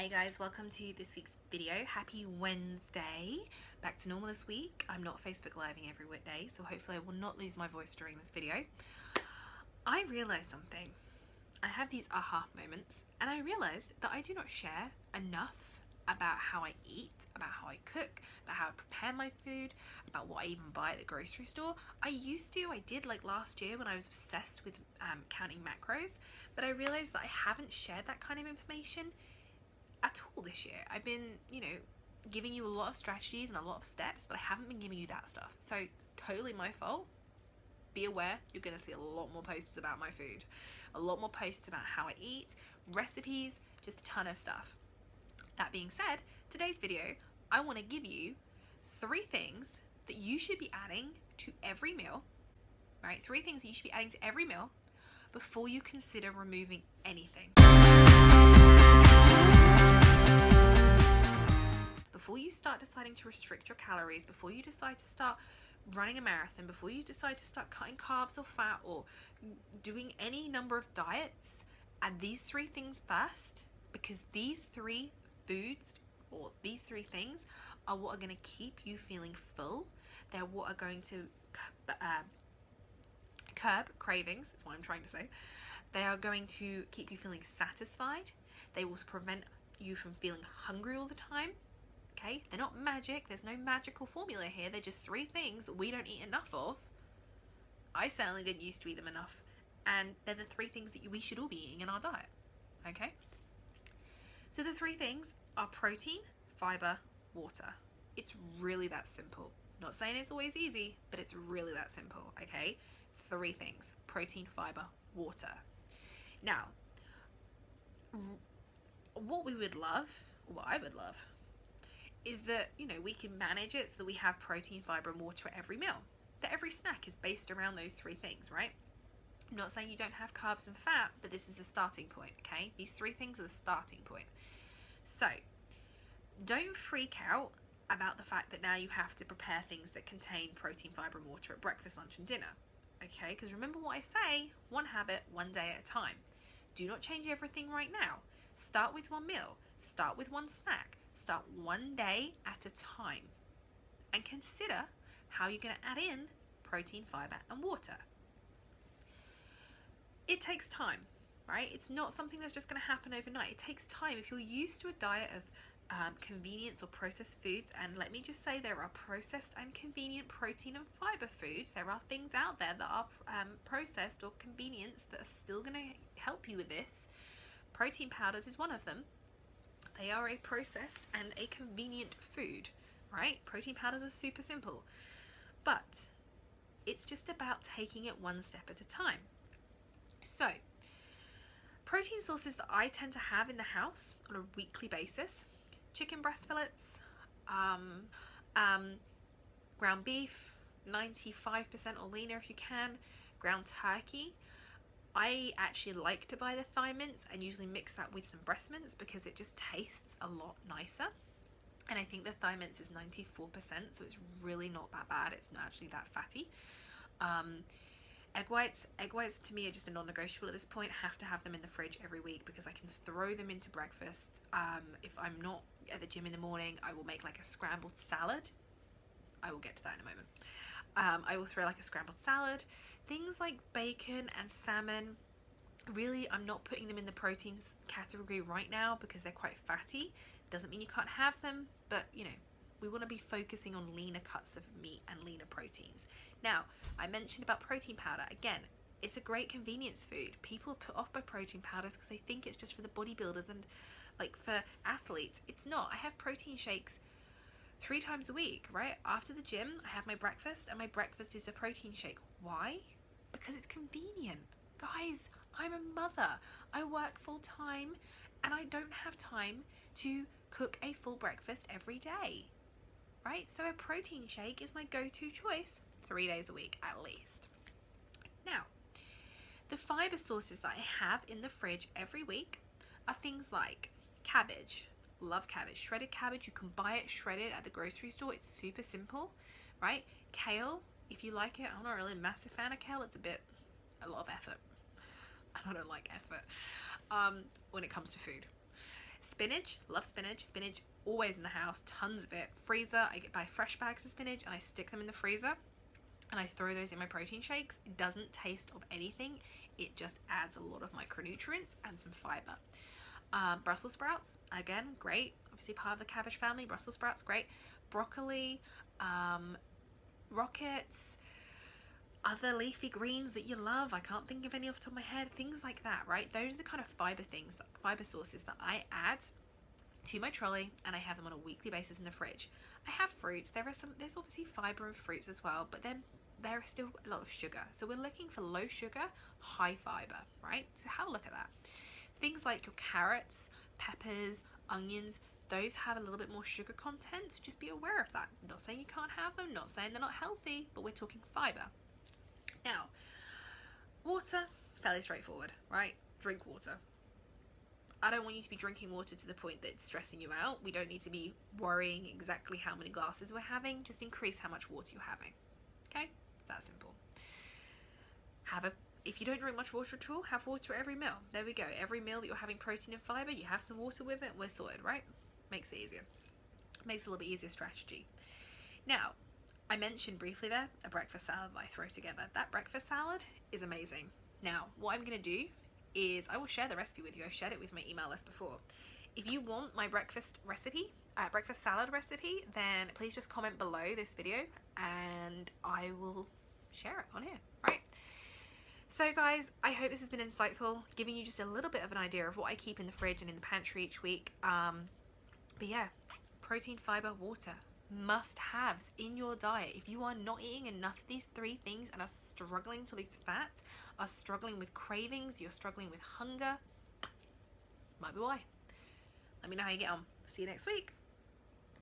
Hey guys, welcome to this week's video. Happy Wednesday. Back to normal this week. I'm not Facebook living every weekday, so hopefully I will not lose my voice during this video. I realized something. I have these aha moments, and I realized that I do not share enough about how I eat, about how I cook, about how I prepare my food, about what I even buy at the grocery store. I did like last year when I was obsessed with counting macros, but I realized that I haven't shared that kind of information at all this year. I've been, giving you a lot of strategies and a lot of steps, but I haven't been giving you that stuff. So totally my fault. Be aware, you're going to see a lot more posts about my food, a lot more posts about how I eat, recipes, just a ton of stuff. That being said, today's video, I want to give you 3 things that you should be adding to every meal, right? 3 things that you should be adding to every meal before you consider removing anything. Before you start deciding to restrict your calories, before you decide to start running a marathon, before you decide to start cutting carbs or fat or doing any number of diets, add these 3 things first, because these 3 foods or these 3 things are what are going to keep you feeling full. They're what are going to curb cravings, that's what I'm trying to say. They are going to keep you feeling satisfied. They will prevent you from feeling hungry all the time. Okay, they're not magic. There's no magical formula here. They're just 3 things that we don't eat enough of. I certainly didn't used to eat them enough. And they're the 3 things that we should all be eating in our diet. Okay? So the 3 things are protein, fiber, water. It's really that simple. Not saying it's always easy, but it's really that simple. Okay? 3 things. Protein, fiber, water. Now, what I would love, is that, we can manage it so that we have protein, fiber, and water at every meal. That every snack is based around those 3 things, right? I'm not saying you don't have carbs and fat, but this is the starting point, okay? These 3 things are the starting point. So, don't freak out about the fact that now you have to prepare things that contain protein, fiber, and water at breakfast, lunch, and dinner, okay? Because remember what I say, 1 habit, 1 day at a time. Do not change everything right now. Start with 1 meal. Start with 1 snack. Start 1 day at a time and consider how you're going to add in protein, fiber, and water. It takes time, right? It's not something that's just going to happen overnight. It takes time. If you're used to a diet of convenience or processed foods, and let me just say there are processed and convenient protein and fiber foods. There are things out there that are processed or convenience that are still going to help you with this. Protein powders is one of them. They are a processed and a convenient food, right? Protein powders are super simple, but it's just about taking it 1 step at a time. So, protein sources that I tend to have in the house on a weekly basis: chicken breast fillets, ground beef, 95% or leaner if you can, ground turkey. I actually like to buy the thigh mince and usually mix that with some breast mince because it just tastes a lot nicer. And I think the thigh mince is 94%, so it's really not that bad. It's not actually that fatty. Egg whites to me are just a non-negotiable at this point. I have to have them in the fridge every week because I can throw them into breakfast. If I'm not at the gym in the morning, I will make like a scrambled salad. I will get to that in a moment. I will throw like a scrambled salad. Things like bacon and salmon, really, I'm not putting them in the proteins category right now because they're quite fatty. Doesn't mean you can't have them, but we want to be focusing on leaner cuts of meat and leaner proteins. Now, I mentioned about protein powder. Again, it's a great convenience food. People are put off by protein powders because they think it's just for the bodybuilders and like for athletes. It's not. I have protein shakes 3 times a week, right? After the gym, I have my breakfast, and my breakfast is a protein shake. Why? Because it's convenient. Guys, I'm a mother. I work full time, and I don't have time to cook a full breakfast every day, right? So a protein shake is my go-to choice 3 days a week at least. Now, the fiber sources that I have in the fridge every week are things like cabbage. Love cabbage. Shredded cabbage, you can buy it shredded at the grocery store. It's super simple, right? Kale, if you like it. I'm not really a massive fan of kale. It's a lot of effort. I don't like effort when it comes to food. Spinach, love spinach. Spinach always in the house, tons of it. Freezer, I buy fresh bags of spinach and I stick them in the freezer and I throw those in my protein shakes. It doesn't taste of anything. It just adds a lot of micronutrients and some fiber. Brussels sprouts, again, great. Obviously part of the cabbage family. Brussels sprouts, great. Broccoli, rockets, other leafy greens that you love. I can't think of any off the top of my head. Things like that, right? Those are the kind of fiber things, fiber sources that I add to my trolley, and I have them on a weekly basis in the fridge. I have fruits. There's obviously fiber in fruits as well, but then there is still a lot of sugar. So we're looking for low sugar, high fiber, right? So have a look at that. So things like your carrots, peppers, onions, those have a little bit more sugar content, so just be aware of that. I'm not saying you can't have them, not saying they're not healthy, but we're talking fiber. Now, water, fairly straightforward, right? Drink water. I don't want you to be drinking water to the point that it's stressing you out. We don't need to be worrying exactly how many glasses we're having. Just increase how much water you're having. Okay? It's that simple. If you don't drink much water at all, have water at every meal. There we go. Every meal that you're having protein and fiber, you have some water with it, we're sorted, right? Makes it easier. Makes it a little bit easier strategy. Now, I mentioned briefly there a breakfast salad that I throw together. That breakfast salad is amazing. Now, what I'm going to do is I will share the recipe with you. I've shared it with my email list before. If you want my breakfast salad recipe, then please just comment below this video and I will share it on here, right? So guys, I hope this has been insightful, giving you just a little bit of an idea of what I keep in the fridge and in the pantry each week. But yeah, protein, fiber, water, must-haves in your diet. If you are not eating enough of these 3 things and are struggling to lose fat, are struggling with cravings, you're struggling with hunger, might be why. Let me know how you get on. See you next week.